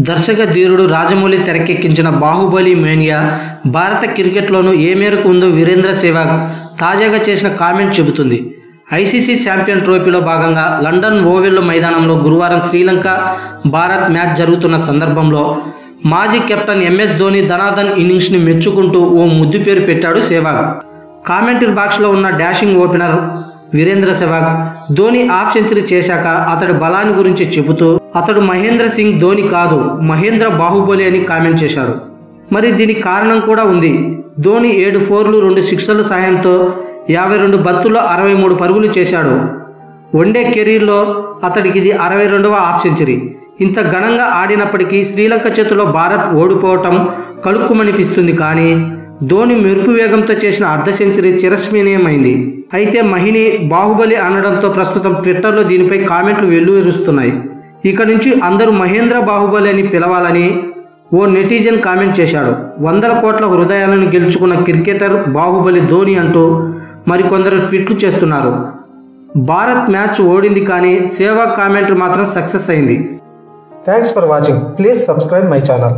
దర్శక ధీరుడు రాజమౌళి తెరకెక్కించిన బాహుబలి మేనియా భారత క్రికెట్లోనూ ఏ మేరకు ఉందో వీరేంద్ర సెహ్వాగ్ తాజాగా చేసిన కామెంట్ చెబుతుంది. ఐసీసీ ఛాంపియన్ ట్రోఫీలో భాగంగా లండన్ ఓవెల్ మైదానంలో గురువారం శ్రీలంక భారత్ మ్యాచ్ జరుగుతున్న సందర్భంలో మాజీ కెప్టెన్ ఎంఎస్ ధోని ధనాధన్ ఇన్నింగ్స్ని మెచ్చుకుంటూ ఓ ముద్దు పేరు పెట్టాడు సెహ్వాగ్. కామెంటరీ బాక్స్లో ఉన్న dashing opener Virender Sehwag Dhoni half century చేశాక అతడి బలాన్ని గురించి చెబుతూ అతడు మహేంద్ర సింగ్ ధోని కాదు, మహేంద్ర బాహుబలి అని కామెంట్ చేశాడు. మరి దీనికి కారణం కూడా ఉంది. ధోని 7 4లు 2 6ల సాయంతో 52 బంతుల్లో 63 పరుగులు చేశాడు. వన్డే కెరీర్లో అతడికి ఇది 62వ హాఫ్ సెంచరీ. ఇంత ఘనంగా ఆడినప్పటికీ శ్రీలంక చేతిలో భారత్ ఓడిపోవటం కలుక్కుమనిపిస్తుంది. కానీ ధోని మెరుపు వేగంతో చేసిన అర్ధ సెంచరీ చిరస్మరణీయమైంది. అయితే మహిని బాహుబలి అనడంతో ప్రస్తుతం ట్విట్టర్లో దీనిపై కామెంట్లు వెల్లువరుస్తున్నాయి. ఇక నుంచి అందరూ మహేంద్ర బాహుబలి అని పిలవాలని ఓ నెటిజన్ కామెంట్ చేశాడు. 100 కోట్ల హృదయాలను గెలుచుకున్న క్రికెటర్ బాహుబలి ధోని అంటూ మరికొందరు ట్వీట్లు చేస్తున్నారు. భారత్ మ్యాచ్ ఓడింది, కానీ సెహ్వాగ్ కామెంట్ మాత్రం సక్సెస్ అయింది. Thanks for watching. Please subscribe my channel.